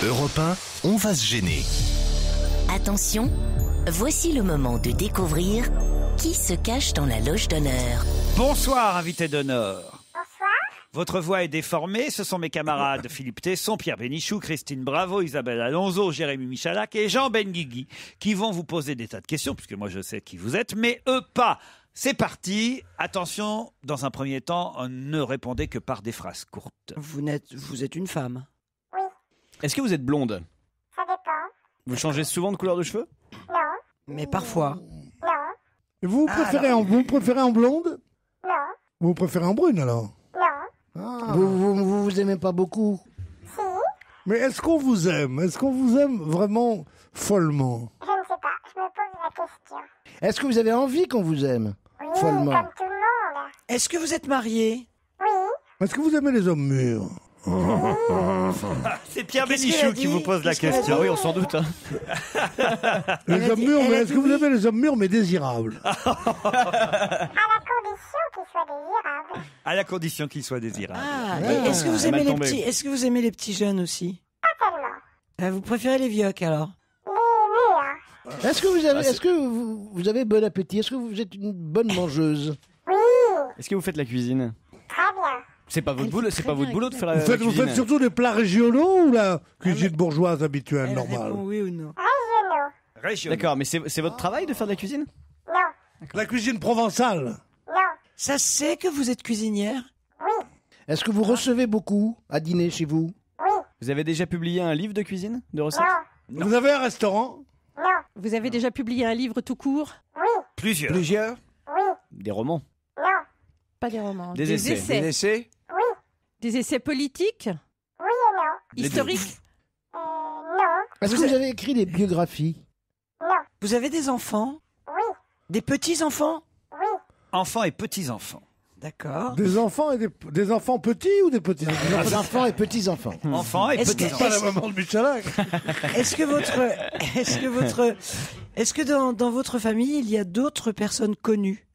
Europe 1, on va se gêner. Attention, voici le moment de découvrir qui se cache dans la loge d'honneur. Bonsoir, invité d'honneur. Bonsoir. Votre voix est déformée. Ce sont mes camarades Philippe Tesson, Pierre Bénichou, Christine Bravo, Isabelle Alonso, Jérémy Michalak et Jean Benguigui qui vont vous poser des tas de questions, puisque moi je sais qui vous êtes, mais eux pas. C'est parti. Attention, dans un premier temps, ne répondez que par des phrases courtes. Vous êtes une femme. Oui, Est-ce que vous êtes blonde? ça dépend. Vous changez souvent de couleur de cheveux? Non, Mais parfois. non, Vous préférez, vous préférez en blonde? non, Vous préférez en brune alors? non. Vous aimez pas beaucoup. Si, Mais est-ce qu'on vous aime? Est-ce qu'on vous aime vraiment follement? je ne sais pas. Je me pose la question. Est-ce que vous avez envie qu'on vous aime? Oui, Follement. comme tout le monde. Est-ce que vous êtes marié? Oui, Est-ce que vous aimez les hommes mûrs? C'est Pierre Qu'est-ce Bénichou qu'elle a qui dit vous pose la Qu'est-ce qu'elle a question. Ah oui, on s'en doute. Hein. Les hommes mûrs, mais est-ce que vous aimez les hommes mûrs mais désirables? à la condition qu'il soit désirable. À la condition qu'il soit désirable. Ah, et est-ce que vous aimez mal les tombé. petits? Est-ce que vous aimez les petits jeunes aussi? Pas tellement. Vous préférez les vieux alors? Les murs. Est-ce que vous avez bon appétit? Est-ce que vous êtes une bonne mangeuse? Oui, Est-ce que vous faites la cuisine? très bien. C'est pas votre boulot, c'est pas votre boulot de faire la Vous faites cuisine. surtout des plats régionaux ou la cuisine bourgeoise habituelle, Elle normale? répond oui ou non. Régionaux. Régionaux. D'accord, mais c'est votre travail de faire de la cuisine? Non, La cuisine provençale? non, Ça sait que vous êtes cuisinière? oui, Est-ce que vous recevez beaucoup à dîner chez vous? oui, Vous avez déjà publié un livre de cuisine, de recettes? non, Vous avez un restaurant? non, Vous avez déjà publié un livre tout court? oui, Plusieurs. Plusieurs? oui, Des romans? non, Pas des romans. Des essais. essais? oui, Des essais politiques? oui et non. Les deux. Historiques? Non, Est-ce que vous avez écrit des biographies? non, Vous avez des enfants? oui, Des petits-enfants? oui, Enfants et petits-enfants. D'accord. Des enfants et des enfants petits ou des petits? Des enfants et petits-enfants. Enfants et Est-ce que- petits-enfants. Pas la maman de Michalak. Est-ce que dans votre famille, il y a d'autres personnes connues?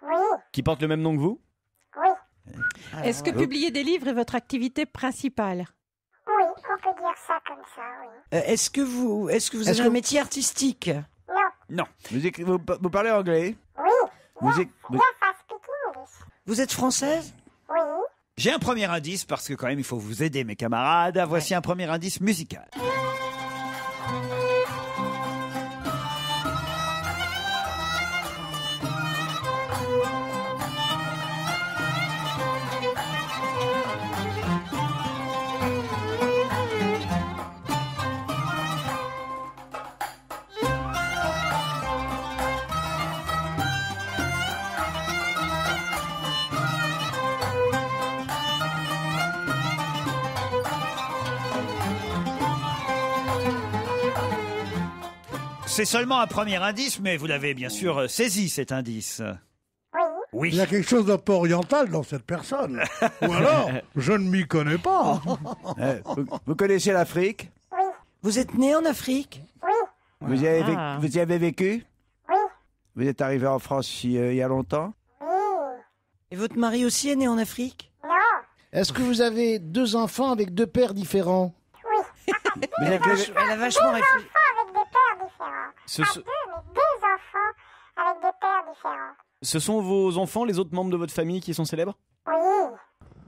oui, Qui portent le même nom que vous? oui, Est-ce que publier des livres est votre activité principale? oui, on peut dire ça comme ça, oui. Est-ce que vous Est-ce avez que- un métier artistique? Non, Non. Vous parlez anglais? oui, Vous yes, I speak English. Vous êtes française? Oui, J'ai un premier indice parce que quand même il faut vous aider mes camarades. Voici un premier indice musical. C'est seulement un premier indice, mais vous l'avez bien sûr saisi cet indice. oui, Il y a Oui. quelque chose d'un peu oriental dans cette personne. Ou alors, je ne m'y connais pas. Vous connaissez l'Afrique? oui, Vous êtes né en Afrique? oui, Vous y avez, Ah. vous y avez vécu? oui, Vous êtes arrivé en France il y a longtemps? oui, Et votre mari aussi est né en Afrique? non, Est-ce que vous avez deux enfants avec deux pères différents? oui. Vous avez- Elle a vachement réfléchi. Avec des pères différents. Ce, Pas ce- deux, mais deux enfants avec des pères différents. ce sont vos enfants, les autres membres de votre famille qui sont célèbres? Oui,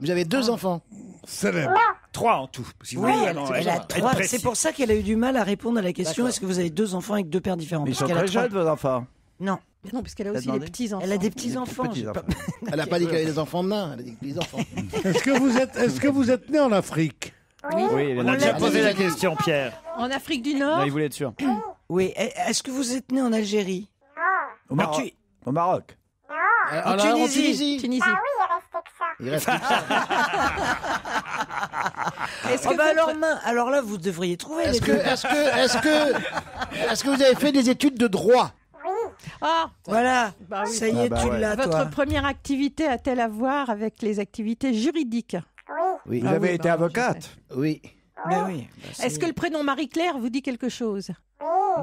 Vous avez deux enfants? Célèbre. 3 en tout. Si vous Oui, voulez elle vraiment a être trois. précis. C'est pour ça qu'elle a eu du mal à répondre à la question. D'accord. Est-ce que vous avez deux enfants avec deux pères différents? Ils Parce sont qu'elle a très trois- jeunes, vos enfants. Non, Mais non, parce qu'elle a T'as aussi des demandé petits-enfants. elle a des petits enfants. Petits j'ai enfants. pas- Elle n'a pas dit qu'elle avait des enfants de nains, elle a dit que des enfants. Est-ce que vous êtes né en Afrique? Oui, il On en a a déjà l'a posé dit. la question, Pierre. En Afrique du Non, Nord? il voulait être sûr. Oui. Est-ce que vous êtes né en Algérie? non, Au Maroc. Au Maroc. non. En Tunisie. Tunisie. Ah oui, il restait que ça. Il reste que ça. Est-ce Oh que bah votre- alors là, vous devriez trouver. les Est-ce que, deux. est-ce que vous avez fait des études de droit? Ah, Voilà. bah oui. Ça y est, Ah bah tu ouais. l'as, Votre toi. première activité a-t-elle à voir avec les activités juridiques? Oui. Vous avez été avocate? Oui. Ben oui. Est-ce que le prénom Marie-Claire vous dit quelque chose?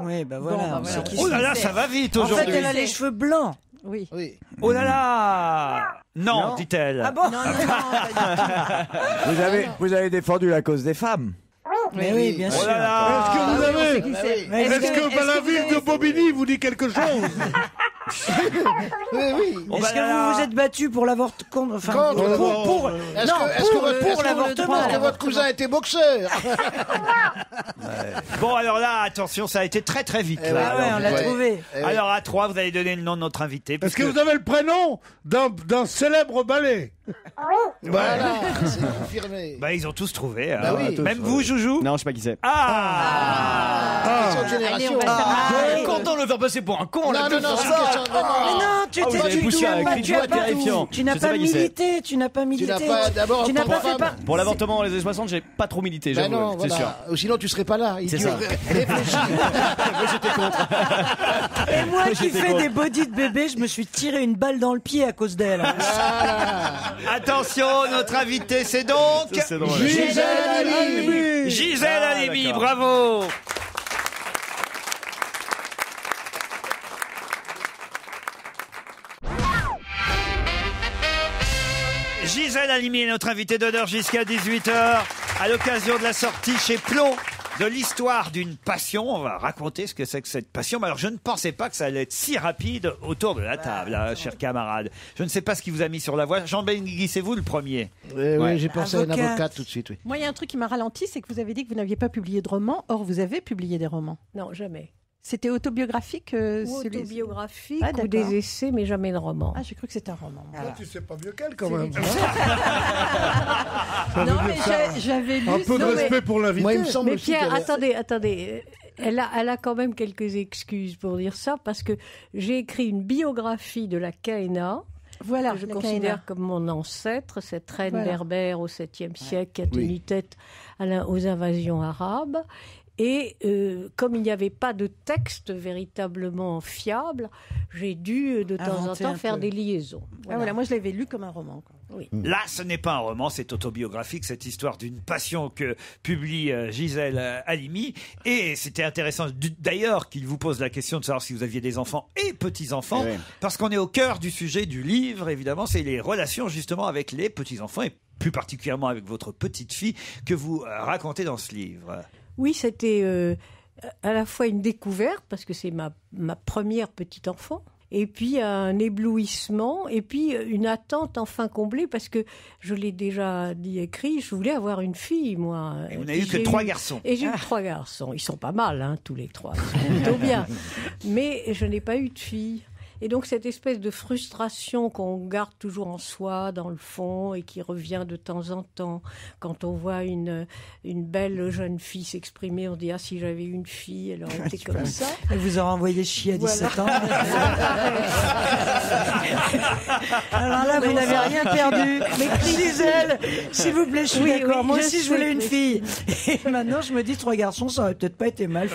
Oui, bah voilà. bah on voilà. sait qui Oh là c'est. là, ça va vite En fait, aujourd'hui. elle a les cheveux blancs. Oui. Oui. Oh là là. Non, dit-elle. Ah bon? Non, non, non, pas du tout. Vous avez défendu la cause des femmes? Mais oui, bien Oh sûr. là là. Est-ce que vous avez... Mais Est-ce que la ville de Bobigny vous dit quelque chose? Oui, oui. Oh, Est-ce bah là. que vous vous êtes battu pour l'avortement? Enfin, Contre. pour Est-ce non, que, est-ce que pour, votre, pour est-ce que- l'avortement. est-ce que votre cousin était boxeur? Bon, alors là, attention, ça a été très très vite. Eh là. ouais, Ah ouais, on l'a Ouais. trouvé. Eh oui. Alors à 3, vous allez donner le nom de notre invité. Est-ce que puisque- vous avez le prénom d'un célèbre ballet? Voilà, c'est confirmé. Bah, ils ont tous trouvé. Bah oui. Même vous, Joujou? Non, je sais pas qui c'est. Ah, Question de génération. Allez, on va faire mal. Content de le faire passer pour un con, Non, non, non, c'est une question de... Mais non, tu Ah, vous avez poussé un cri de joie terrifiant. Tu n'as Je sais pas pas qui c'est. milité, tu n'as pas milité. d'abord, tu en n'as tant pas que fait femme. pas. Pour l'avortement dans les années 60, j'ai pas trop milité, Ben j'avoue, non, c'est sûr. voilà. Ou sinon, tu serais pas là. C'est Idiot. ça. Réfléchis. Moi, j'étais contre. Et moi qui J'étais fais contre. des body de bébé, je me suis tiré une balle dans le pied à cause d'elle. attention, notre invité, c'est donc Ça, c'est drôle. Gisèle Halimi. Gisèle Halimi. d'accord. Bravo. Gisèle Halimi est notre invitée d'honneur jusqu'à 18h à l'occasion de la sortie chez Plon de l'histoire d'une passion. On va raconter ce que c'est que cette passion. Mais alors, je ne pensais pas que ça allait être si rapide autour de la table, hein, chers camarades. Je ne sais pas ce qui vous a mis sur la voie. Jean Benguigui, c'est vous le premier. Oui, j'ai pensé à une Avocate. avocate tout de suite. Oui. Moi, il y a un truc qui m'a ralenti, c'est que vous avez dit que vous n'aviez pas publié de romans. Or, vous avez publié des romans. Non, jamais. C'était autobiographique Ou celui- autobiographique, Ah, ou d'accord. des essais, mais jamais de roman. Ah, j'ai cru que c'était un roman. Tu sais pas mieux qu'elle quand même. Non, mais j'avais lu... Un peu de non, mais- respect pour l'invité. Moi, il me semble Mais aussi Pierre, qu'elle est- attendez. Elle a quand même quelques excuses pour dire ça, parce que j'ai écrit une biographie de la Kaena, Voilà, que je la considère Kaena. comme mon ancêtre, cette reine Voilà. berbère au 7e siècle qui a tenu tête aux invasions arabes. Et comme il n'y avait pas de texte véritablement fiable, j'ai dû de temps en Inventer temps un faire peu. des liaisons. Ah, voilà, moi, je l'avais lu comme un roman. quoi. Oui. Là, ce n'est pas un roman, c'est autobiographique, cette histoire d'une passion que publie Gisèle Halimi. Et c'était intéressant d'ailleurs qu'il vous pose la question de savoir si vous aviez des enfants et petits-enfants, Oui. parce qu'on est au cœur du sujet du livre, évidemment, c'est les relations justement avec les petits-enfants et plus particulièrement avec votre petite fille que vous racontez dans ce livre. Oui, c'était à la fois une découverte, parce que c'est ma première petite enfant, et puis un éblouissement, et puis une attente enfin comblée, parce que je l'ai déjà dit écrit, je voulais avoir une fille, moi. Et vous n'avez eu que J'ai 3 garçons. Et j'ai eu 3 garçons. Ils sont pas mal, hein, tous les 3. Ils sont plutôt bien. Mais je n'ai pas eu de fille. Et donc cette espèce de frustration qu'on garde toujours en soi, dans le fond, et qui revient de temps en temps, quand on voit une belle jeune fille s'exprimer, on dit « Ah, si j'avais eu une fille, elle aurait été comme ça ». Elle vous aura envoyé chier à 17 ans. Alors là, vous n'avez rien perdu. Mais Gisèle, s'il vous plaît, je suis Oui, d'accord. oui, Moi je aussi, je sais, voulais une mais- fille. Et maintenant, je me dis 3 garçons, ça aurait peut-être pas été mal.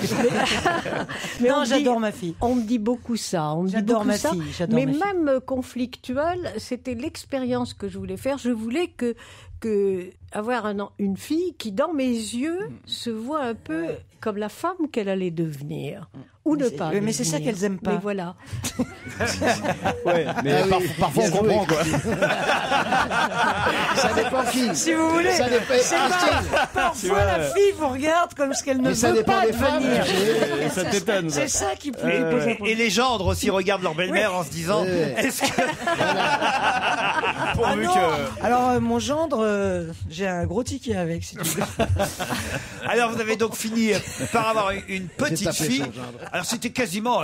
Mais Non, on dit- j'adore ma fille. On me dit beaucoup ça. On me dit J'adore beaucoup ma ça. fille, j'adore Mais ma fille. même conflictuel, c'était l'expérience que je voulais faire. Je voulais que avoir une fille qui, dans mes yeux, se voit un peu comme la femme qu'elle allait devenir. Ou ne pas. Mais c'est ça devenir. qu'elles aiment pas. Mais voilà. Ouais, mais Ah oui, parfois on bien comprend, joué. quoi. Ça dépend qui. Si vous voulez, Ça dépend. c'est pas, parfois la fille vous regarde comme ce qu'elle ne Mais ça veut dépend pas des femmes, devenir. tu sais. Et ça t'étonne, ça. C'est ça qui pose Et, un problème. et les gendres aussi regardent leur belle-mère en se disant est-ce que Ah Pourvu non que... Alors mon gendre, j'ai un gros ticket avec, si tu veux. alors vous avez donc fini par avoir une petite tapé fille. son gendre. Alors c'était quasiment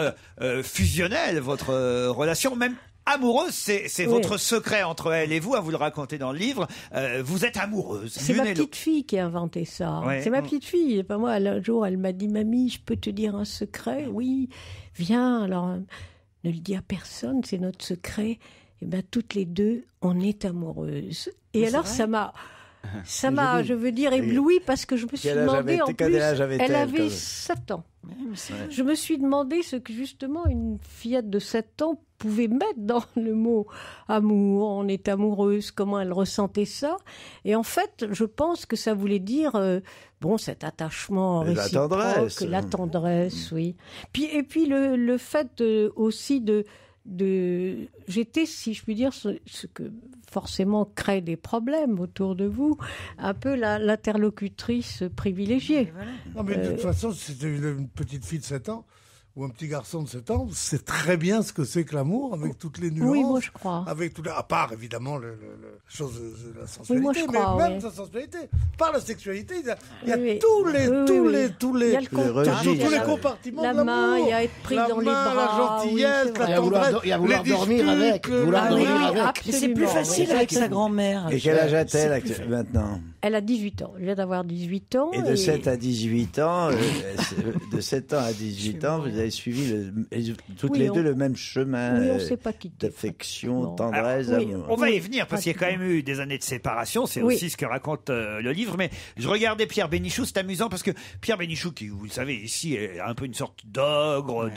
fusionnel votre relation, même amoureuse. C'est Oui. votre secret entre elle et vous, à vous le raconter dans le livre. Vous êtes amoureuse. C'est l'une ma et l'autre. petite fille qui a inventé ça. Ouais. C'est ma petite fille. Et pas moi. Un jour, elle m'a dit, mamie, je peux te dire un secret? Oui, viens. Alors, ne le dis à personne, c'est notre secret. Et bien, toutes les deux, on est amoureuses. Et alors, ça m'a, je veux dire, ébloui, parce que je me suis Quel âge demandé, avait-elle en Quel plus, âge avait-elle, elle avait quand même 7 ans. Je me suis demandé ce que justement une fillette de 7 ans pouvait mettre dans le mot amour, on est amoureuse, comment elle ressentait ça. Et en fait, je pense que ça voulait dire cet attachement Et la réciproque, tendresse. la tendresse, oui. Et puis le fait aussi de J'étais, si je puis dire, ce que forcément crée des problèmes autour de vous, un peu l'interlocutrice privilégiée. Non, mais de toute façon, si c'était une petite fille de 7 ans ou un petit garçon de 7 ans, c'est très bien ce que c'est que l'amour, avec toutes les nuances. Oui, moi je crois. Avec à part, évidemment, chose de la sensualité, Oui, moi, je crois, mais même oui. sa sensualité. Par la sexualité, il y a Oui, tous oui, les il y a le contact, tous il y a les la- compartiments la de l'amour. main, il y a être pris La dans les main, bras, la gentillesse, oui, c'est la vrai. Et à vouloir tendresse, et à vouloir les dormir disputes, avec, vouloir le- dormir avec. Mais c'est plus facile avec sa grand-mère. Et quel âge a-t-elle maintenant? Elle a 18 ans. Elle vient d'avoir 18 ans. Et de 7 à 18 ans, de 7 ans à 18 ans, vous avez suivi toutes Oui, les on- deux le même chemin Oui, on s'est pas quittés. d'affection, Bon. tendresse, Alors, oui, amour. on va y Oui, venir parce qu'il y a quand même eu des années de séparation. C'est Oui. aussi ce que raconte le livre. Mais je regardais Pierre Bénichou. C'est amusant parce que Pierre Bénichou, qui, vous le savez, ici, est un peu une sorte d'ogre,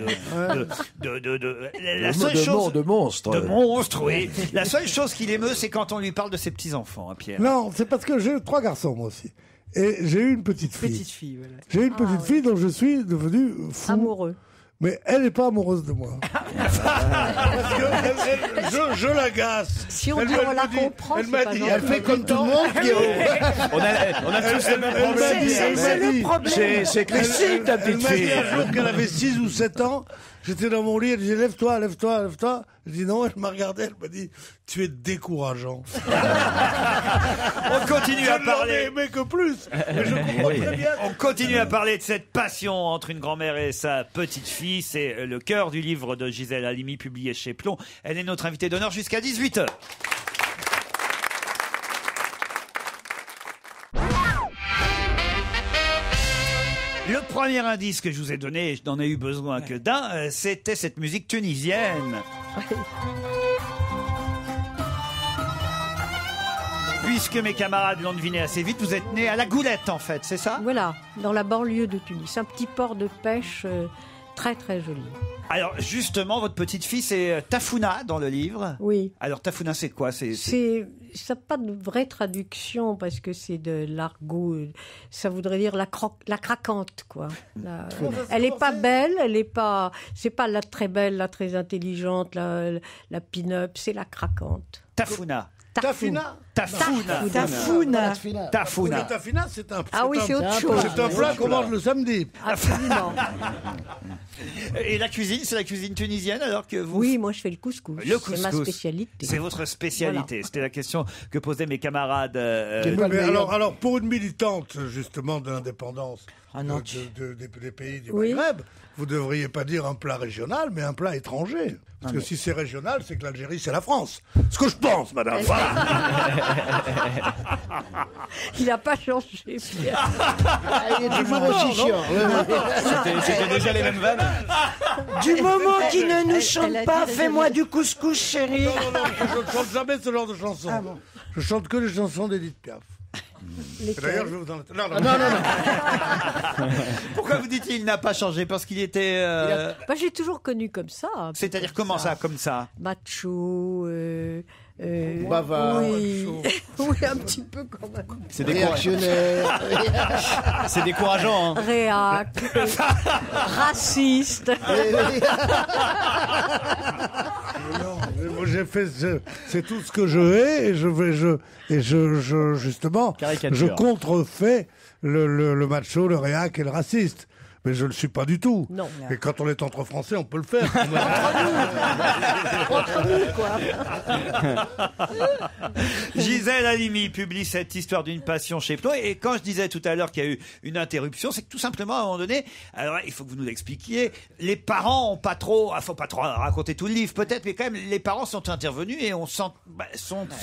la seule chose. De monstre. De monstre, oui. La seule chose qui l'émeut, c'est quand on lui parle de ses petits-enfants, hein, Pierre. Non, c'est parce que j'ai eu 3 garçons, moi aussi. Et j'ai eu une petite fille. Petite fille, voilà. J'ai eu une petite fille dont je suis devenu fou. Amoureux. Mais elle n'est pas amoureuse de moi. Parce que je l'agace. Si on Elle dit m'a on la dit- comprend, elle c'est m'a pas dit, gentil. Elle fait comme tout le monde, Pierrot. On a tous le même elle m'a problème. dit- C'est elle m'a le dit- problème. C'est classique, ta Elle petite m'a dit fille. un jour qu'elle avait 6 ou 7 ans. J'étais dans mon lit, elle disait lève-toi, lève-toi, lève-toi. Je dis non, elle m'a regardé, elle m'a dit tu es décourageant. On continue à Je n'en ai parler. aimé que plus. Mais je comprends très bien. On continue à parler de cette passion entre une grand-mère et sa petite-fille. C'est le cœur du livre de Gisèle Halimi, publié chez Plon. Elle est notre invitée d'honneur jusqu'à 18h. Le premier indice que je vous ai donné, et je n'en ai eu besoin que d'un, c'était cette musique tunisienne. Puisque mes camarades l'ont deviné assez vite, vous êtes né à la Goulette en fait, c'est ça? Voilà, dans la banlieue de Tunis. Un petit port de pêche très très joli. Alors justement, votre petite fille c'est Tafouna dans le livre. Oui. Alors Tafouna c'est quoi? Ça n'a pas de vraie traduction parce que c'est de l'argot. Ça voudrait dire la craquante, quoi. Elle n'est pas belle, c'est pas la très belle, la très intelligente, la pin-up, c'est la craquante. Tafouna. Tafina. Tafouna. Tafouna. Tafouna. Le tafina, c'est un. Ah oui, c'est autre chose. C'est un plat qu'on mange le samedi. Absolument. Et la cuisine, c'est la cuisine tunisienne alors que vous... Oui, moi je fais le couscous. Le couscous. C'est ma spécialité. C'est votre spécialité. Voilà. C'était la question que posaient mes camarades. Mais alors, pour une militante, justement, de l'indépendance non, des pays du Oui. Maghreb, vous ne devriez pas dire un plat régional, mais un plat étranger. Parce que si c'est régional, c'est que l'Algérie, c'est la France. Ce que je pense, madame. Voilà. Il n'a pas changé, Pierre. Il est toujours aussi chiant. C'était déjà les mêmes vannes. Du moment qu'il ne nous elle chante a pas, dit- fais-moi du couscous, chérie. Non, je ne chante jamais ce genre de chansons. Ah bon. Je chante que les chansons d'Edith Piaf. Et d'ailleurs, je vais vous en... Non. Pourquoi vous dites qu'il n'a pas changé? Parce qu'il était... Bah, j'ai toujours connu comme ça. un peu C'est-à-dire comme comment ça, comme ça? Macho. Bavard. Oui. Oui, un petit peu quand même. C'est Réactionnaire. C'est décourageant. Hein. Réac. Raciste. Moi, j'ai fait, c'est tout ce que je hais, et justement, Caricature. je contrefais le macho, le réac et le raciste. Mais je ne le suis pas du tout. Non. Et quand on est entre Français, on peut le faire. Gisèle Halimi publie cette histoire d'une passion chez Plon. Et quand je disais tout à l'heure qu'il y a eu une interruption, c'est que tout simplement, à un moment donné, alors il faut que vous nous l'expliquiez, les parents ont pas trop, faut pas trop raconter tout le livre peut-être, mais quand même, les parents sont intervenus et on sent,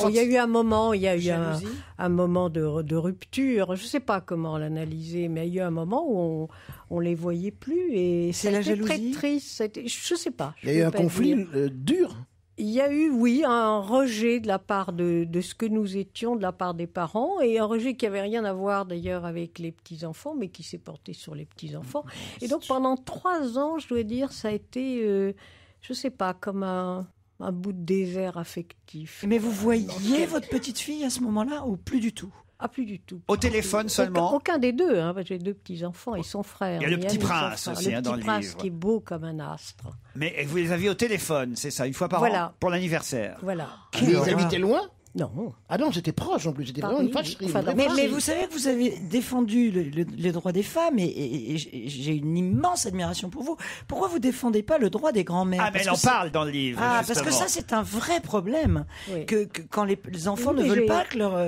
Oh, il y a eu un moment, il y a eu Jalousie. un moment de rupture. Je ne sais pas comment l'analyser, mais il y a eu un moment où on les voyait plus et C'est la c'était très jalousie. triste. Je sais pas. Il y a eu un conflit dire. dur. Il y a eu, oui, un rejet de la part de ce que nous étions, de la part des parents, et un rejet qui avait rien à voir d'ailleurs avec les petits-enfants, mais qui s'est porté sur les petits-enfants. Et donc pendant 3 ans, je dois dire, ça a été, je sais pas, comme un bout de désert affectif. Mais vous voyez votre petite fille à ce moment-là ou plus du tout? Ah, plus du tout. Au téléphone seulement? Aucun des deux, hein, parce que j'ai 2 petits-enfants et son frère. Il y a le Yann Petit et son Prince frère. aussi, hein, dans le Petit Prince livre. qui est beau comme un astre. Mais vous les aviez au téléphone, c'est ça, une fois par Voilà. an, pour l'anniversaire. Voilà. Mais ils habitaient loin? Non. Ah non, c'était proche en plus, c'était vraiment Paris, une fâcherie. enfin, une vraie Mais fâcherie. vous savez que vous avez défendu les droits des femmes et j'ai une immense admiration pour vous. Pourquoi vous défendez pas le droit des grands-mères? Ah, mais elle en parle dans le livre. Ah, parce justement. que ça, c'est un vrai problème. Oui. Que quand les enfants Oui, ne mais veulent j'ai- pas que leur.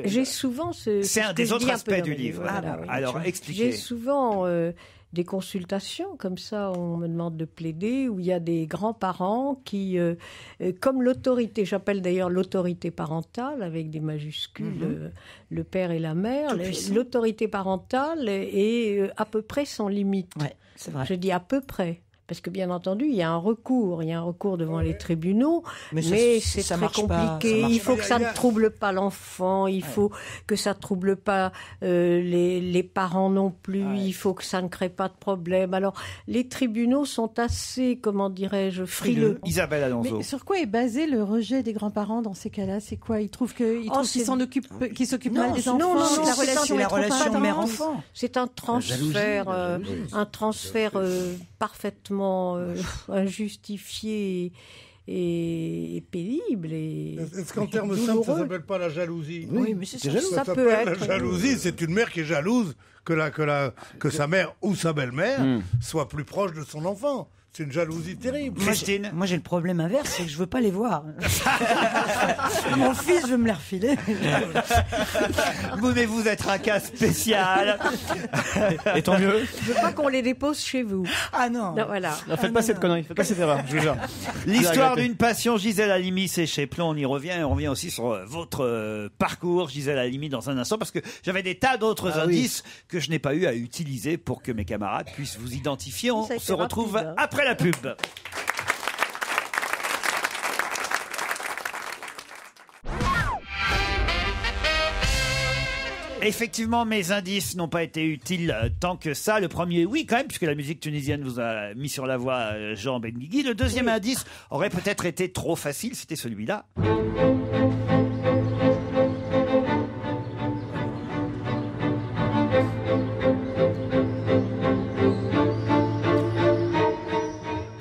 J'ai souvent C'est un ce que des je autres dis un aspects peu dans du le livre. Voilà, oui. Alors, expliquez. J'ai souvent des consultations, comme ça, on me demande de plaider, où il y a des grands-parents qui, comme l'autorité, j'appelle d'ailleurs l'autorité parentale, avec des majuscules, le père et la mère, Tout puissant. l'autorité parentale est à peu près sans limite. Ouais, c'est vrai. Je dis à peu près. Parce que bien entendu, il y a un recours devant les tribunaux, Mais mais ça- c'est ça très marche pas, compliqué. ça marche Il faut pas. que ça Il y a- ne trouble pas l'enfant, il faut que ça ne trouble pas les parents non plus, il faut que ça ne crée pas de problème. Alors, les tribunaux sont assez, comment dirais-je, frileux. Isabelle Alonso. Mais sur quoi est basé le rejet des grands-parents dans ces cas-là? C'est quoi? Ils trouvent qu'ils c'est- s'occupent Non, mal des non, enfants? non, que non, la c'est relation c'est est la trop relation intense? mère-enfant. C'est un transfert, un transfert parfaitement injustifié et pénible. Est-ce qu'en termes simples, ça douloureux. s'appelle pas la jalousie? Oui, mais c'est ça. Ça Ça peut s'appelle être. la jalousie. C'est une mère qui est jalouse que sa mère ou sa belle-mère soit plus proche de son enfant. C'est une jalousie terrible. Christine. Moi, j'ai le problème inverse, c'est que je veux pas les voir. Mon fils, je veux me les refiler. Mais vous êtes un cas spécial. Et tant mieux. Je veux pas qu'on les dépose chez vous. Ah non. Non, voilà. Ne faites pas cette connerie, faites pas cette erreur, je vous jure. L'histoire Regrettez. d'une passion, Gisèle Halimi, c'est chez Plon, on y revient. Et on revient aussi sur votre parcours, Gisèle Halimi, dans un instant, parce que j'avais des tas d'autres indices que je n'ai pas eu à utiliser pour que mes camarades puissent vous identifier. On Ça a été se retrouve rapide, hein. après la pub. Effectivement, mes indices n'ont pas été utiles tant que ça. Le premier, oui, quand même, puisque la musique tunisienne vous a mis sur la voie Jean Benguigui. Le deuxième indice aurait peut-être été trop facile, c'était celui-là.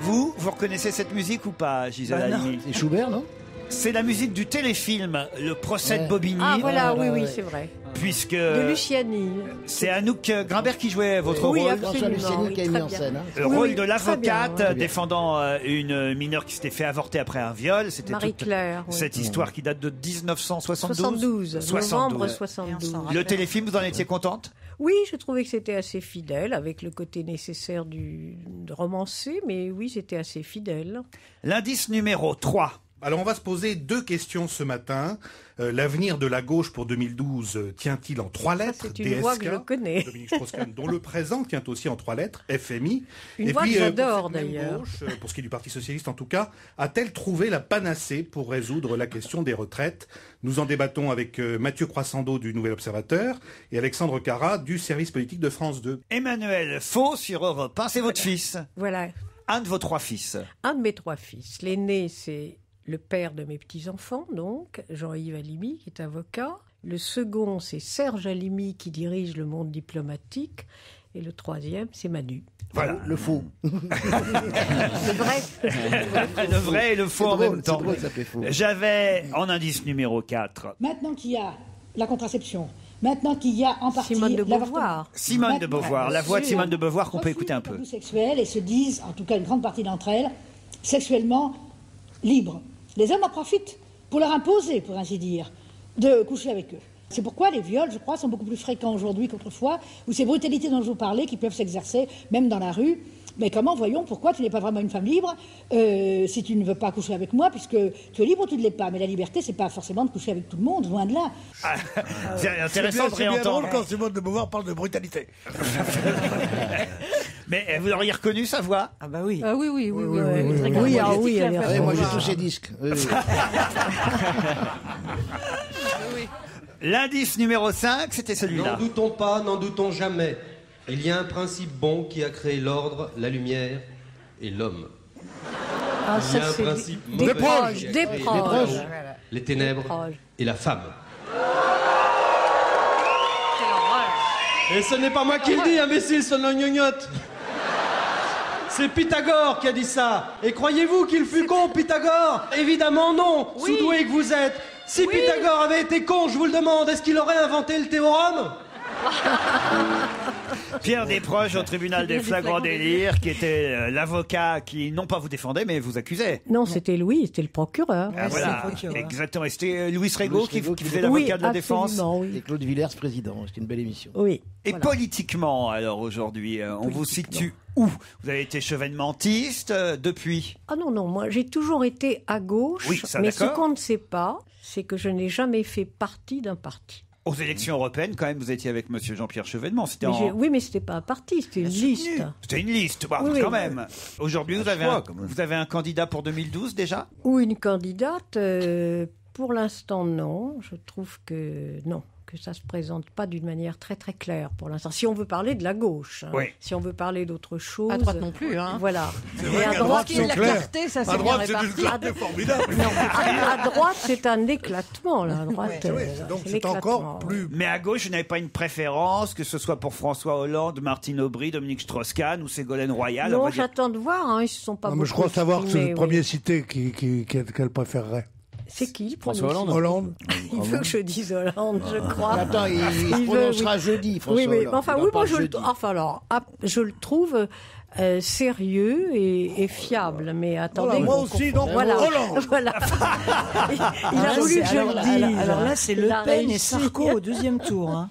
Vous reconnaissez cette musique ou pas, Gisèle Bah non. Halimi? C'est Schubert, non? C'est la musique du téléfilm Le procès de Bobigny. Ah voilà, Ah, oui, bah, oui, ouais. c'est vrai. Puisque De Luciani. c'est Anouk Grimbert qui jouait votre Oui, rôle. absolument. Luciani qui a mis très en bien. scène. Hein. Le Oui, rôle oui, de très bien, l'avocate ouais. défendant une mineure qui s'était fait avorter après un viol. C'était toute Marie-Claire. oui. cette histoire qui date de 1972. 72, novembre 72. Le téléfilm, vous en étiez contente? Oui, je trouvais que c'était assez fidèle, avec le côté nécessaire de romancé, mais oui, c'était assez fidèle. L'indice numéro 3. Alors on va se poser 2 questions ce matin. L'avenir de la gauche pour 2012 tient-il en 3 lettres? c'est une voix que je connais. Dominique Strauss-Kahn, dont le présent tient aussi en 3 lettres, FMI. Une Et voix puis, que j'adore, pour cette même d'ailleurs. gauche, pour ce qui est du Parti Socialiste en tout cas, a-t-elle trouvé la panacée pour résoudre la question des retraites? Nous en débattons avec Mathieu Croissando du Nouvel Observateur et Alexandre Carra du service politique de France 2. Emmanuel Faux sur Europe 1, c'est votre fils. Voilà, Un de vos 3 fils. un de mes 3 fils. L'aîné, c'est le père de mes petits-enfants, donc, Jean-Yves Halimi, qui est avocat. Le second, c'est Serge Halimi, qui dirige le monde diplomatique. Et le troisième, c'est Manu. Voilà. Le faux. Le vrai. Le vrai et le faux en même temps. C'est drôle, ça fait faux. J'avais en indice numéro 4 Maintenant qu'il y a la contraception, maintenant qu'il y a en partie Simone de l'avortement. Beauvoir. Simone de Beauvoir, la voix de Sûr. Simone de Beauvoir qu'on peut écouter un peu. Tabous sexuels et se disent, en tout cas une grande partie d'entre elles, sexuellement libres. Les hommes en profitent pour leur imposer, pour ainsi dire, de coucher avec eux. C'est pourquoi les viols, je crois, sont beaucoup plus fréquents aujourd'hui qu'autrefois, ou ces brutalités dont je vous parlais, qui peuvent s'exercer même dans la rue. Mais comment, voyons, pourquoi tu n'es pas vraiment une femme libre si tu ne veux pas coucher avec moi, puisque tu es libre ou tu ne l'es pas. Mais la liberté, c'est pas forcément de coucher avec tout le monde, loin de là. C'est intéressant de C'est bien drôle réentendre. quand Simone de Beauvoir parle de brutalité. Mais vous l'auriez reconnu, sa voix? Ah bah oui. Ah oui, oui, oui. Oui, oui, oui, oui, très oui. grave. Oui, ah Moi, oui, j'ai elle est dit que la Ouais, moi j'ai Beauvoir. tous ces disques. L'indice numéro 5, c'était N'en celui-là. doutons pas, n'en doutons jamais. Il y a un principe bon qui a créé l'ordre, la lumière et l'homme. Ah, Il y a ça, un c'est principe des mauvais proches, qui a des créé proches. le chaos, les ténèbres Proches. et la femme. Et ce n'est pas moi qui le dis, imbécile, son gnognotte. C'est Pythagore qui a dit ça. Et croyez-vous qu'il fut con, Pythagore? Évidemment non, sous-doué que vous êtes. Si Pythagore avait été con, je vous le demande, est-ce qu'il aurait inventé le théorème? Pierre Desproges au tribunal des flagrants délires, qui était l'avocat qui, non pas vous défendait, mais vous accusait. Non, c'était Louis, c'était le procureur. Ah, voilà, exactement. Et c'était Louis Rego qui faisait l'avocat de la défense. Et Claude Villers, président. C'était une belle émission. Oui. Et politiquement, alors aujourd'hui, on vous situe où? Vous avez été chevènementiste depuis? Ah non, non, moi j'ai toujours été à gauche. Oui, ça, mais ce d'accord. qu'on ne sait pas, c'est que je n'ai jamais fait partie d'un parti. Aux élections européennes, quand même, vous étiez avec monsieur Jean-Pierre Chevènement. C'était Oui, mais c'était pas un parti, c'était une liste. C'était une liste, bah, Oui, quand oui. même. Aujourd'hui, vous avez un candidat pour 2012 déjà? Ou une candidate, pour l'instant non. Je trouve que non, que ça se présente pas d'une manière très très claire pour l'instant. Si on veut parler de la gauche, hein. Oui. Si on veut parler d'autre chose. À droite non plus, hein. Voilà. C'est Et vrai à qu'à droite, droite, la clarté, ça À c'est bien droite, c'est une réparti. clarté formidable. à droite, c'est un éclatement. Là. À droite, Donc c'est l'éclatement. encore plus. Mais à gauche, vous n'avez pas une préférence, que ce soit pour François Hollande, Martine Aubry, Dominique Strauss-Kahn ou Ségolène Royal? on Non, va dire. j'attends de voir. Hein. Ils se sont pas. Non, mais je beaucoup crois savoir que c'est exprimés, le premier oui. cité qu'elle préférerait. C'est qui le François premier Hollande. cité Il veut que je dise Hollande, je crois. Attends, il se veut, prononcera jeudi, François Oui, oui. Hollande. Enfin, Il oui, en moi, parle je le, jeudi. enfin, alors, je le trouve sérieux et fiable. Mais attendez. Voilà, moi qu'on aussi, confond- donc, voilà. Hollande. Voilà. Il a voulu que je alors, le dise. alors là, c'est Il Le a Pen et réussi. Sarko au deuxième tour. Hein.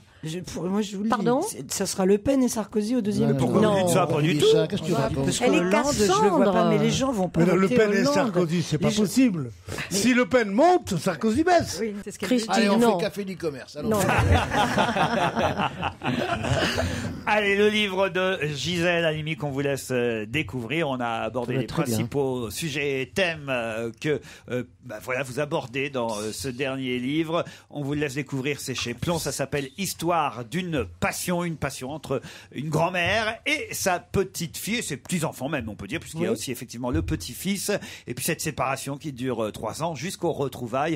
Moi, je vous le Pardon dis. Ça sera Le Pen et Sarkozy au deuxième tour. Pourquoi vous dites ça? Pas du tout. Qu'est-ce que tu racontes? Parce que Elle est Hollande, je le vois pas, Cassandre. mais les gens vont pas Mais Le voter Pen et Hollande. Sarkozy, c'est pas Les gens- possible. Si Le Pen monte, Sarkozy baisse. Oui, c'est ce qu'elle Christine, Allez, on non. fait café du commerce. Allons. Non. Allez, le livre de Gisèle Halimi qu'on vous laisse découvrir. On a abordé Ça va les très bien. principaux sujets et thèmes que voilà, vous abordez dans ce dernier livre. On vous le laisse découvrir, c'est chez Plon. Ça s'appelle Histoire d'une passion, une passion entre une grand-mère et sa petite-fille, et ses petits-enfants même, on peut dire, puisqu'il y a aussi effectivement le petit-fils. Et puis cette séparation qui dure 3 ans jusqu'aux retrouvailles.